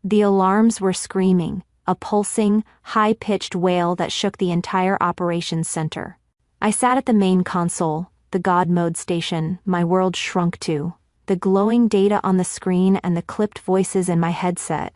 The alarms were screaming, a pulsing, high-pitched wail that shook the entire operations center. I sat at the main console, the God mode station my world shrunk to, the glowing data on the screen and the clipped voices in my headset.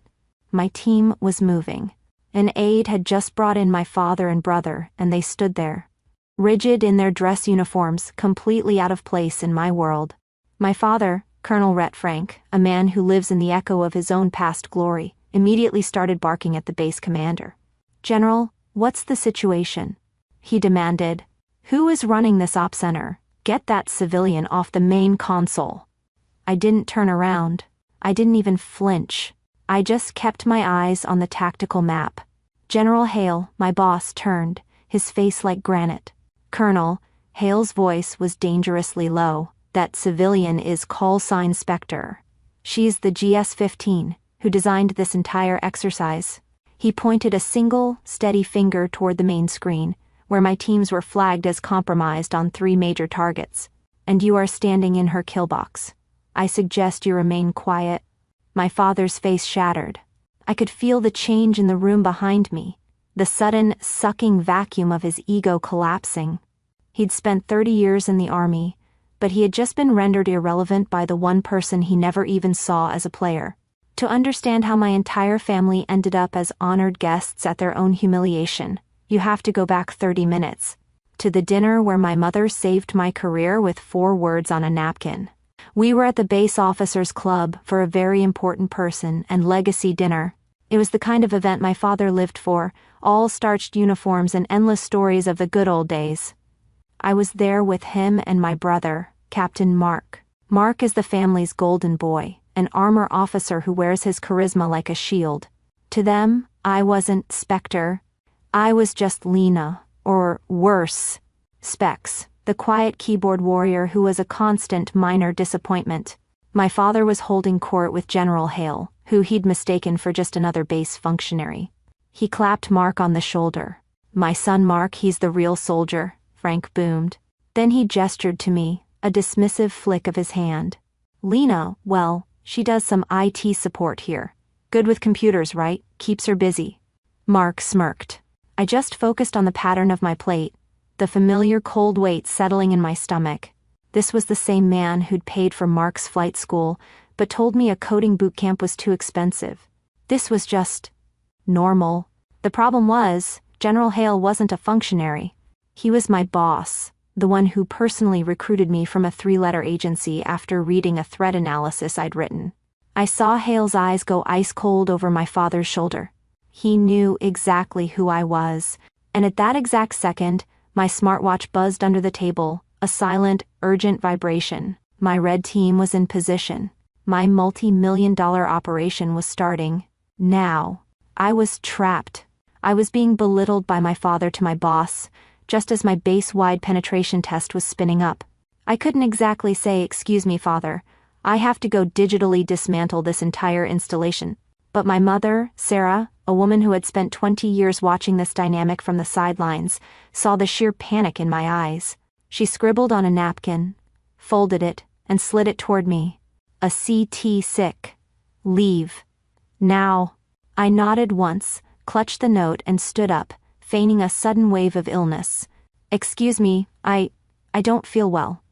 My team was moving. An aide had just brought in my father and brother, and they stood there, rigid in their dress uniforms, completely out of place in my world. My father, Colonel Rhett Frank, a man who lives in the echo of his own past glory, immediately started barking at the base commander. "General, what's the situation?" he demanded. "Who is running this op center? Get that civilian off the main console." I didn't turn around. I didn't even flinch. I just kept my eyes on the tactical map. General Hale, my boss, turned, his face like granite. "Colonel," Hale's voice was dangerously low, "that civilian is callsign Spectre. She's the GS-15, who designed this entire exercise." He pointed a single, steady finger toward the main screen, where my teams were flagged as compromised on 3 major targets. "And you are standing in her kill box. I suggest you remain quiet." My father's face shattered. I could feel the change in the room behind me, the sudden, sucking vacuum of his ego collapsing. He'd spent 30 years in the army, but he had just been rendered irrelevant by the one person he never even saw as a player. To understand how my entire family ended up as honored guests at their own humiliation, you have to go back 30 minutes, to the dinner where my mother saved my career with 4 words on a napkin. We were at the base officers club for a very important person and legacy dinner. It was the kind of event my father lived for, all starched uniforms and endless stories of the good old days. I was there with him and my brother, Captain Mark. Mark is the family's golden boy, an armor officer who wears his charisma like a shield. To them, I wasn't Spectre. I was just Lena, or worse, Specs, the quiet keyboard warrior who was a constant minor disappointment. My father was holding court with General Hale, who he'd mistaken for just another base functionary. He clapped Mark on the shoulder. "My son Mark, he's the real soldier," Frank boomed. Then he gestured to me, a dismissive flick of his hand. "Lena, well, she does some IT support here. Good with computers, right? Keeps her busy." Mark smirked. I just focused on the pattern of my plate, the familiar cold weight settling in my stomach. This was the same man who'd paid for Mark's flight school, but told me a coding boot camp was too expensive. This was just normal. The problem was, General Hale wasn't a functionary. He was my boss, the one who personally recruited me from a 3-letter agency after reading a threat analysis I'd written. I saw Hale's eyes go ice cold over my father's shoulder. He knew exactly who I was, and at that exact second, my smartwatch buzzed under the table, a silent, urgent vibration. My red team was in position. My multi-million-dollar operation was starting. Now. I was trapped. I was being belittled by my father to my boss, just as my base-wide penetration test was spinning up. I couldn't exactly say, "Excuse me, father, I have to go digitally dismantle this entire installation." But my mother, Sarah, a woman who had spent 20 years watching this dynamic from the sidelines, saw the sheer panic in my eyes. She scribbled on a napkin, folded it, and slid it toward me. "A CT sick. Leave. Now." I nodded once, clutched the note and stood up, feigning a sudden wave of illness. "Excuse me, I don't feel well."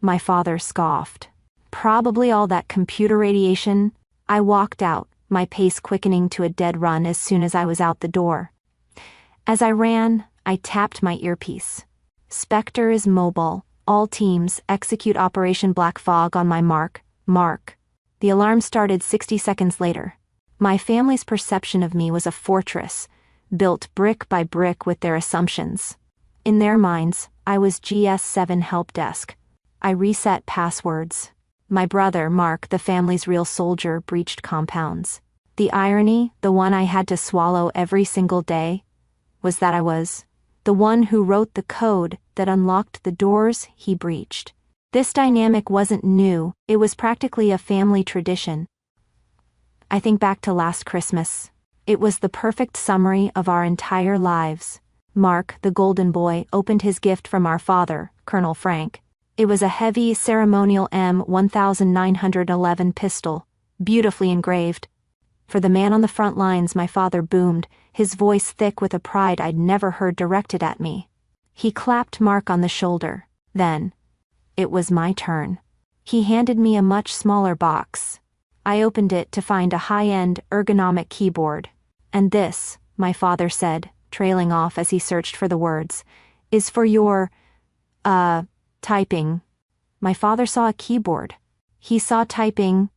My father scoffed. "Probably all that computer radiation." I walked out, my pace quickening to a dead run as soon as I was out the door. As I ran, I tapped my earpiece. "Spectre is mobile. All teams execute Operation Black Fog on my mark, Mark." The alarm started 60 seconds later. My family's perception of me was a fortress, built brick by brick with their assumptions. In their minds, I was GS-7 help desk. I reset passwords. My brother, Mark, the family's real soldier, breached compounds. The irony, the one I had to swallow every single day, was that I was the one who wrote the code that unlocked the doors he breached. This dynamic wasn't new, it was practically a family tradition. I think back to last Christmas. It was the perfect summary of our entire lives. Mark, the golden boy, opened his gift from our father, Colonel Frank. It was a heavy, ceremonial M1911 pistol, beautifully engraved. For the man on the front lines, my father boomed, his voice thick with a pride I'd never heard directed at me. He clapped Mark on the shoulder. Then, it was my turn. He handed me a much smaller box. I opened it to find a high-end, ergonomic keyboard. And this, my father said, trailing off as he searched for the words, is for your, typing. My father saw a keyboard. He saw typing.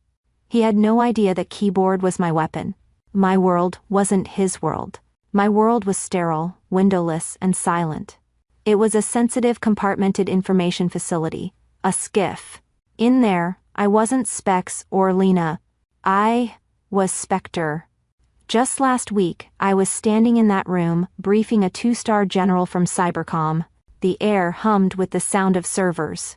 He had no idea that keyboard was my weapon. My world wasn't his world. My world was sterile, windowless, and silent. It was a sensitive compartmented information facility, a SCIF. In there, I wasn't Specs or Lena. I was Spectre. Just last week, I was standing in that room, briefing a 2-star general from Cybercom. The air hummed with the sound of servers.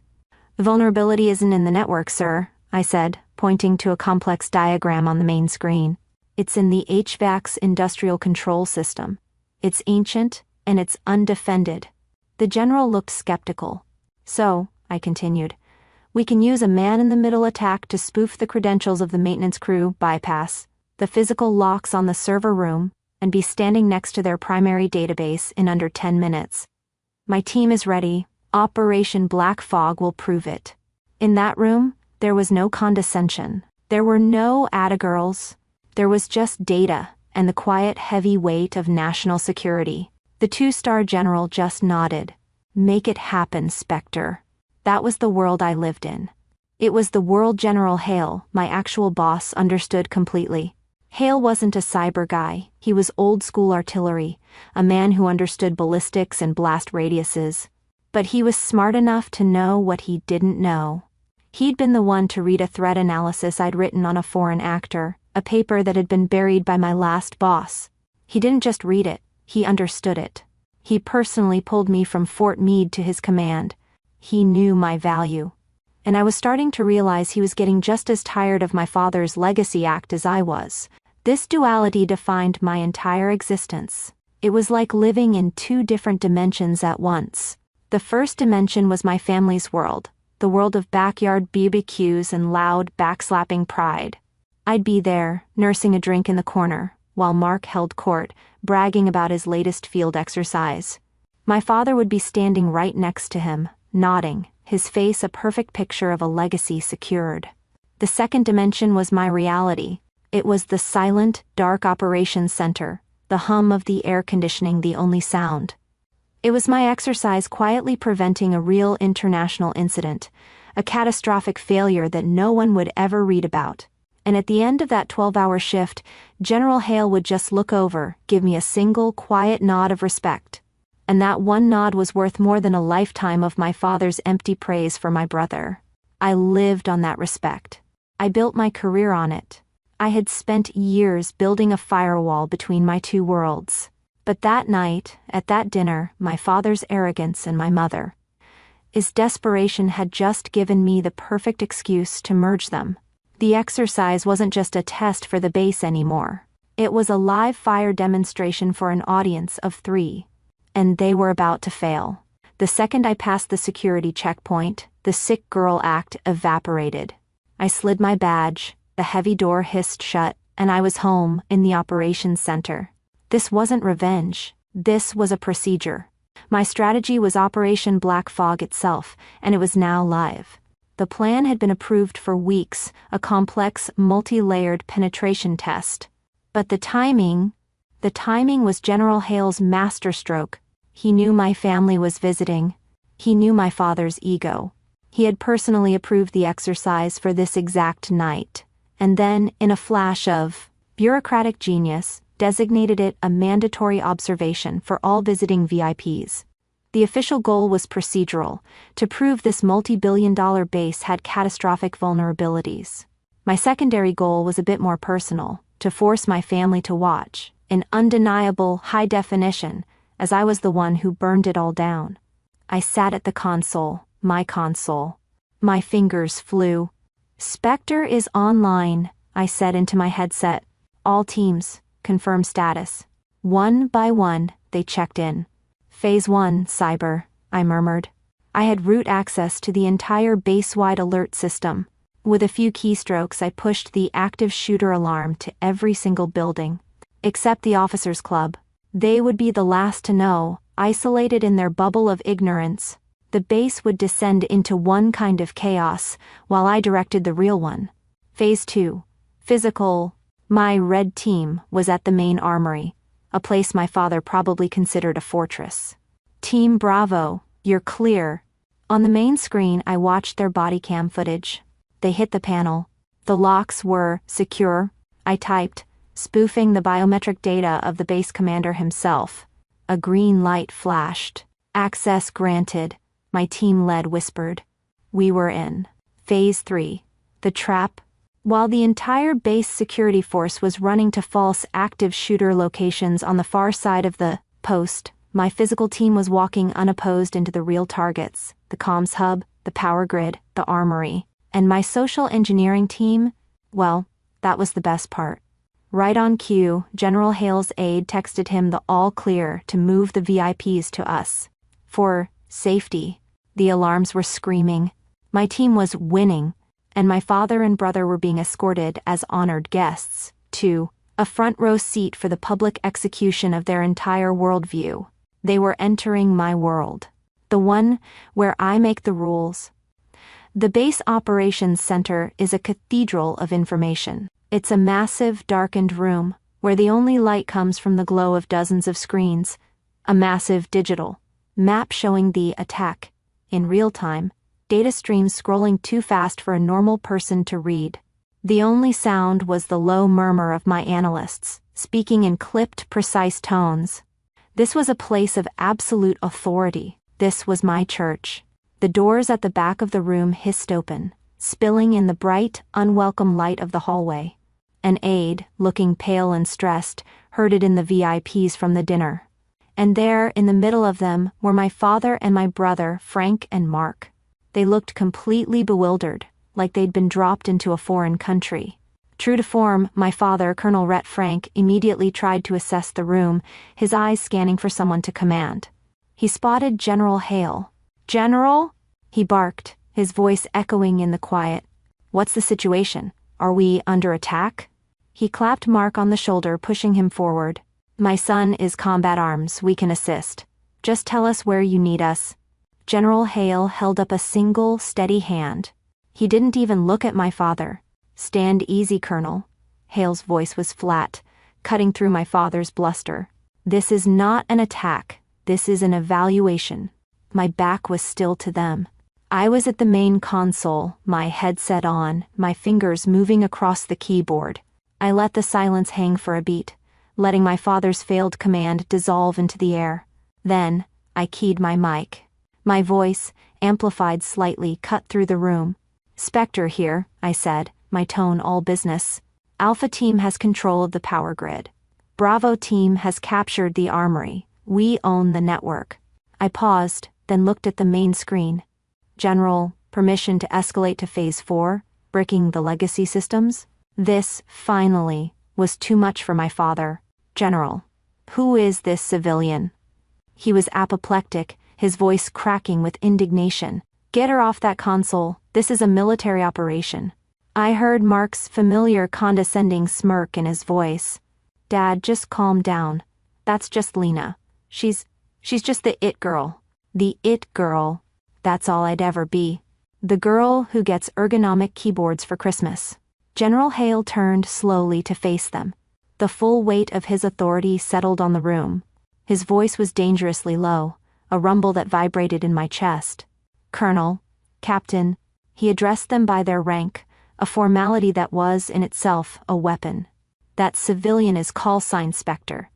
"The vulnerability isn't in the network, sir," I said, pointing to a complex diagram on the main screen. "It's in the HVAC's industrial control system. It's ancient, and it's undefended." The general looked skeptical. "So," I continued, "we can use a man-in-the-middle attack to spoof the credentials of the maintenance crew, bypass the physical locks on the server room, and be standing next to their primary database in under 10 minutes. My team is ready. Operation Black Fog will prove it." In that room, there was no condescension. There were no attagirls. There was just data and the quiet, heavy weight of national security. The 2-star general just nodded. "Make it happen, Spectre." That was the world I lived in. It was the world General Hale, my actual boss, understood completely. Hale wasn't a cyber guy. He was old-school artillery, a man who understood ballistics and blast radiuses. But he was smart enough to know what he didn't know. He'd been the one to read a threat analysis I'd written on a foreign actor, a paper that had been buried by my last boss. He didn't just read it, he understood it. He personally pulled me from Fort Meade to his command. He knew my value. And I was starting to realize he was getting just as tired of my father's legacy act as I was. This duality defined my entire existence. It was like living in 2 different dimensions at once. The first dimension was my family's world, the world of backyard BBQs and loud, backslapping pride. I'd be there, nursing a drink in the corner, while Mark held court, bragging about his latest field exercise. My father would be standing right next to him, nodding, his face a perfect picture of a legacy secured. The second dimension was my reality. It was the silent, dark operations center, the hum of the air conditioning the only sound. It was my exercise quietly preventing a real international incident, a catastrophic failure that no one would ever read about. And at the end of that 12-hour shift, General Hale would just look over, give me a single, quiet nod of respect. And that one nod was worth more than a lifetime of my father's empty praise for my brother. I lived on that respect. I built my career on it. I had spent years building a firewall between my 2 worlds. But that night, at that dinner, my father's arrogance and my mother's desperation had just given me the perfect excuse to merge them. The exercise wasn't just a test for the base anymore. It was a live-fire demonstration for an audience of 3. And they were about to fail. The second I passed the security checkpoint, the sick girl act evaporated. I slid my badge, the heavy door hissed shut, and I was home, in the operations center. This wasn't revenge. This was a procedure. My strategy was Operation Black Fog itself, and it was now live. The plan had been approved for weeks, a complex, multi-layered penetration test. But the timing was General Hale's masterstroke. He knew my family was visiting. He knew my father's ego. He had personally approved the exercise for this exact night. And then, in a flash of bureaucratic genius, designated it a mandatory observation for all visiting VIPs. The official goal was procedural, to prove this multi-billion-dollar base had catastrophic vulnerabilities. My secondary goal was a bit more personal, to force my family to watch, in undeniable high definition, as I was the one who burned it all down. I sat at the console, my console. My fingers flew. "Spectre is online," I said into my headset. "All teams, confirm status." One by one, they checked in. "Phase 1, Cyber," I murmured. I had root access to the entire base-wide alert system. With a few keystrokes, I pushed the active shooter alarm to every single building. Except the officers' club. They would be the last to know, isolated in their bubble of ignorance. The base would descend into one kind of chaos, while I directed the real one. Phase 2. Physical. My red team was at the main armory, a place my father probably considered a fortress. Team Bravo, you're clear. On the main screen, I watched their body cam footage. They hit the panel. The locks were secure. I typed, spoofing the biometric data of the base commander himself. A green light flashed. Access granted, my team lead whispered. We were in. Phase 3. The trap. While the entire base security force was running to false active shooter locations on the far side of the post, my physical team was walking unopposed into the real targets, the comms hub, the power grid, the armory. And my social engineering team, well, that was the best part. Right on cue, General Hale's aide texted him the all clear to move the VIPs to us. For safety. The alarms were screaming. My team was winning, and my father and brother were being escorted as honored guests to a front row seat for the public execution of their entire worldview. They were entering my world. The one where I make the rules. The Base Operations Center is a cathedral of information. It's a massive, darkened room, where the only light comes from the glow of dozens of screens. A massive digital map showing the attack, in real time, data streams scrolling too fast for a normal person to read. The only sound was the low murmur of my analysts, speaking in clipped, precise tones. This was a place of absolute authority. This was my church. The doors at the back of the room hissed open, spilling in the bright, unwelcome light of the hallway. An aide, looking pale and stressed, herded in the VIPs from the dinner. And there, in the middle of them, were my father and my brother, Frank and Mark. They looked completely bewildered, like they'd been dropped into a foreign country. True to form, my father, Colonel Rhett Frank, immediately tried to assess the room, his eyes scanning for someone to command. He spotted General Hale. "General?" he barked, his voice echoing in the quiet. "What's the situation? Are we under attack?" He clapped Mark on the shoulder, pushing him forward. "My son is combat arms, we can assist. Just tell us where you need us." General Hale held up a single, steady hand. He didn't even look at my father. "Stand easy, Colonel." Hale's voice was flat, cutting through my father's bluster. "This is not an attack. This is an evaluation." My back was still to them. I was at the main console, my headset on, my fingers moving across the keyboard. I let the silence hang for a beat, letting my father's failed command dissolve into the air. Then, I keyed my mic. My voice, amplified slightly, cut through the room. "Spectre here," I said, my tone all business. "Alpha Team has control of the power grid. Bravo Team has captured the armory. We own the network." I paused, then looked at the main screen. "General, permission to escalate to Phase 4, breaking the legacy systems?" This, finally, was too much for my father. "General, who is this civilian?" He was apoplectic, his voice cracking with indignation. "Get her off that console. This is a military operation." I heard Mark's familiar condescending smirk in his voice. "Dad, just calm down. That's just Lena. She's just the it girl. The it girl. That's all I'd ever be. The girl who gets ergonomic keyboards for Christmas." General Hale turned slowly to face them. The full weight of his authority settled on the room. His voice was dangerously low, a rumble that vibrated in my chest. "Colonel, Captain," he addressed them by their rank, a formality that was, in itself, a weapon. "That civilian is callsign Spectre.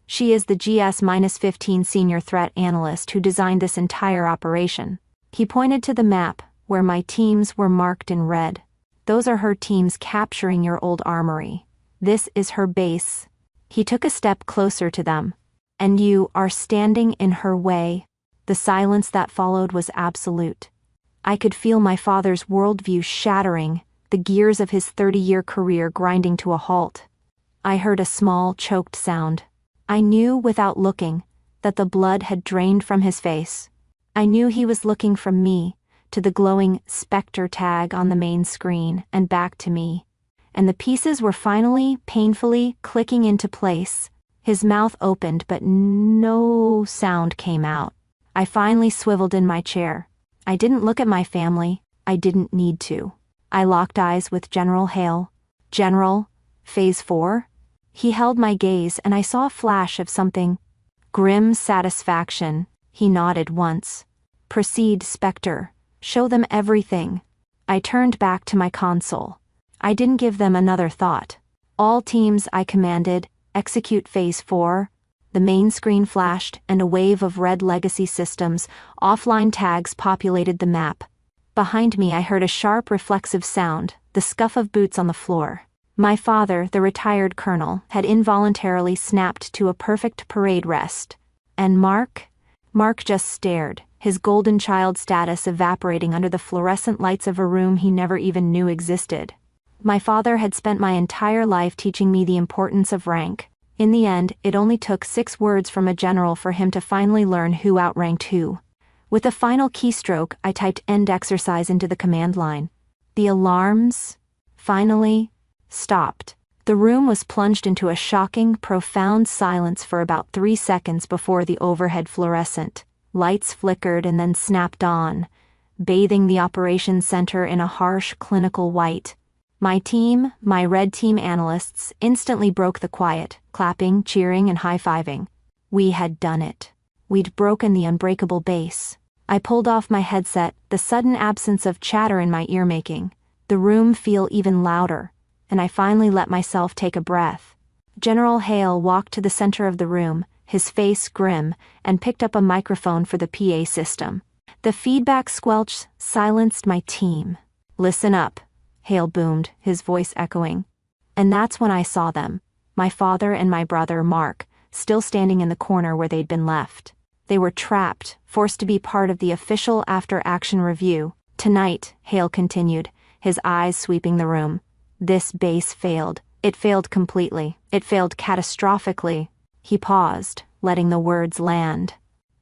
She is the GS-15 senior threat analyst who designed this entire operation." He pointed to the map, where my teams were marked in red. "Those are her teams capturing your old armory. This is her base." He took a step closer to them. "And you are standing in her way." The silence that followed was absolute. I could feel my father's worldview shattering, the gears of his 30-year career grinding to a halt. I heard a small, choked sound. I knew, without looking, that the blood had drained from his face. I knew he was looking from me, to the glowing Spectre tag on the main screen, and back to me. And the pieces were finally, painfully, clicking into place. His mouth opened, but no sound came out. I finally swiveled in my chair. I didn't look at my family. I didn't need to. I locked eyes with General Hale. "General, Phase 4? He held my gaze, and I saw a flash of something. Grim satisfaction. He nodded once. "Proceed, Spectre. Show them everything." I turned back to my console. I didn't give them another thought. "All teams," I commanded, "execute Phase 4. The main screen flashed, and a wave of red legacy systems, offline tags populated the map. Behind me I heard a sharp reflexive sound, the scuff of boots on the floor. My father, the retired colonel, had involuntarily snapped to a perfect parade rest. And Mark? Mark just stared, his golden child status evaporating under the fluorescent lights of a room he never even knew existed. My father had spent my entire life teaching me the importance of rank. In the end, it only took 6 words from a general for him to finally learn who outranked who. With a final keystroke, I typed "end exercise" into the command line. The alarms, finally, stopped. The room was plunged into a shocking, profound silence for about 3 seconds before the overhead fluorescent lights flickered and then snapped on, bathing the operations center in a harsh, clinical white. My team, my red team analysts, instantly broke the quiet, clapping, cheering, and high-fiving. We had done it. We'd broken the unbreakable base. I pulled off my headset, the sudden absence of chatter in my ear making the room feel even louder, and I finally let myself take a breath. General Hale walked to the center of the room, his face grim, and picked up a microphone for the PA system. The feedback squelch silenced my team. "Listen up," Hale boomed, his voice echoing. And that's when I saw them, my father and my brother Mark, still standing in the corner where they'd been left. They were trapped, forced to be part of the official after-action review. "Tonight," Hale continued, his eyes sweeping the room, "this base failed. It failed completely. It failed catastrophically." He paused, letting the words land.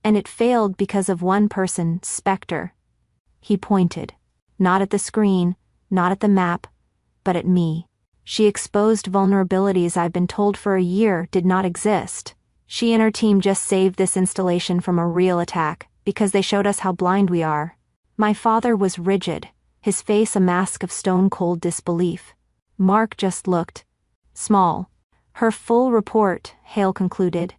"And it failed because of one person, Spectre." He pointed. Not at the screen, not at the map, but at me. She exposed vulnerabilities I've been told for a year did not exist. She and her team just saved this installation from a real attack, because they showed us how blind we are. My father was rigid, his face a mask of stone-cold disbelief. Mark just looked small. "Her full report," Hale concluded,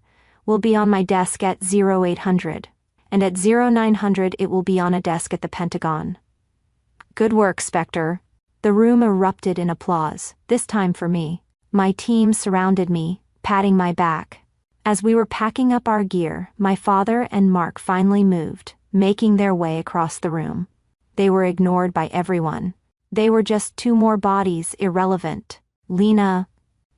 "will be on my desk at 0800, and at 0900 it will be on a desk at the Pentagon." "Good work, Spectre." The room erupted in applause, this time for me. My team surrounded me, patting my back. As we were packing up our gear, my father and Mark finally moved, making their way across the room. They were ignored by everyone. They were just 2 more bodies, irrelevant. "Lena,"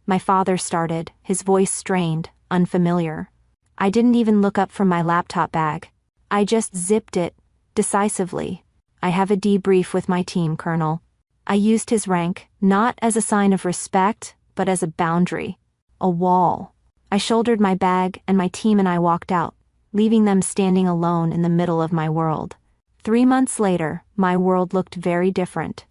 my father started, his voice strained, unfamiliar. I didn't even look up from my laptop bag. I just zipped it, decisively. "I have a debrief with my team, Colonel." I used his rank, not as a sign of respect, but as a boundary. A wall. I shouldered my bag, and my team and I walked out, leaving them standing alone in the middle of my world. 3 months later, my world looked very different.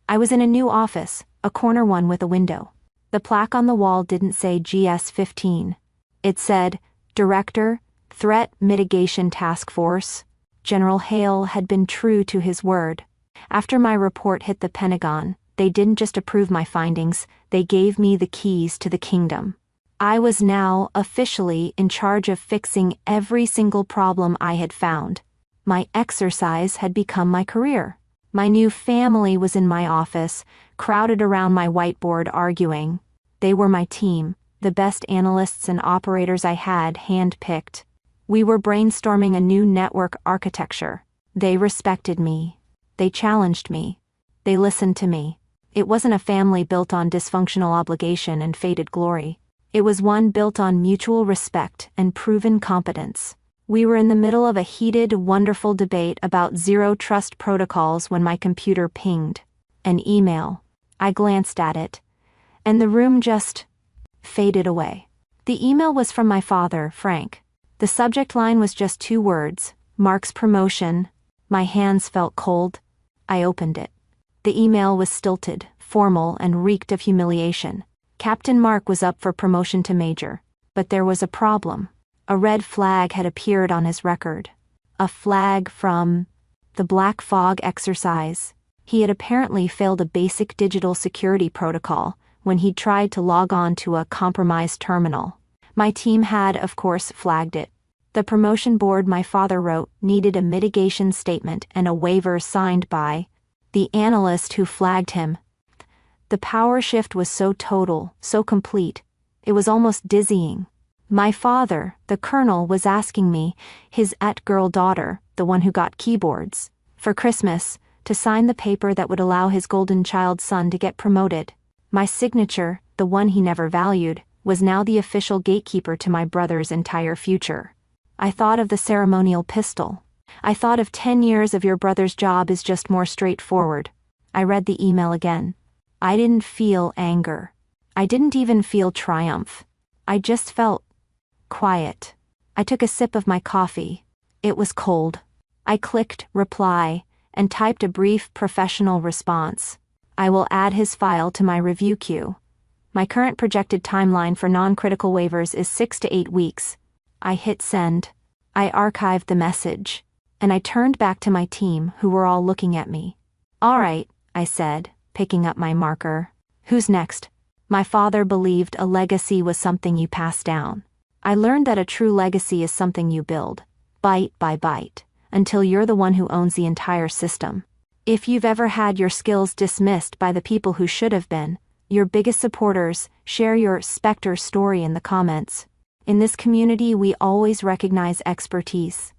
I was in a new office, a corner one with a window. The plaque on the wall didn't say GS-15. It said, "Director, Threat Mitigation Task Force." General Hale had been true to his word. After my report hit the Pentagon, they didn't just approve my findings, they gave me the keys to the kingdom. I was now, officially, in charge of fixing every single problem I had found. My exercise had become my career. My new family was in my office, crowded around my whiteboard arguing. They were my team, the best analysts and operators I had hand-picked. We were brainstorming a new network architecture. They respected me. They challenged me. They listened to me. It wasn't a family built on dysfunctional obligation and faded glory. It was one built on mutual respect and proven competence. We were in the middle of a heated, wonderful debate about zero-trust protocols when my computer pinged. An email. I glanced at it, and the room just faded away. The email was from my father, Frank. The subject line was just 2 words, "Mark's promotion." My hands felt cold. I opened it. The email was stilted, formal, and reeked of humiliation. Captain Mark was up for promotion to major. But there was a problem. A red flag had appeared on his record. A flag from the Black Fog exercise. He had apparently failed a basic digital security protocol when he tried to log on to a compromised terminal. My team had, of course, flagged it. The promotion board my father wrote needed a mitigation statement and a waiver signed by the analyst who flagged him. The power shift was so total, so complete. It was almost dizzying. My father, the colonel, was asking me, his girl daughter, the one who got keyboards, for Christmas, to sign the paper that would allow his golden child son to get promoted. My signature, the one he never valued, was now the official gatekeeper to my brother's entire future. I thought of the ceremonial pistol. I thought of 10 years of your brother's job is just more straightforward. I read the email again. I didn't feel anger. I didn't even feel triumph. I just felt quiet. I took a sip of my coffee. It was cold. I clicked reply and typed a brief professional response. I will add his file to my review queue. My current projected timeline for non-critical waivers is 6 to 8 weeks. I hit send. I archived the message. And I turned back to my team, who were all looking at me. All right, I said, picking up my marker. Who's next? My father believed a legacy was something you pass down. I learned that a true legacy is something you build, bite by bite, until you're the one who owns the entire system. If you've ever had your skills dismissed by the people who should have been, your biggest supporters, share your Spectre story in the comments. In this community, we always recognize expertise.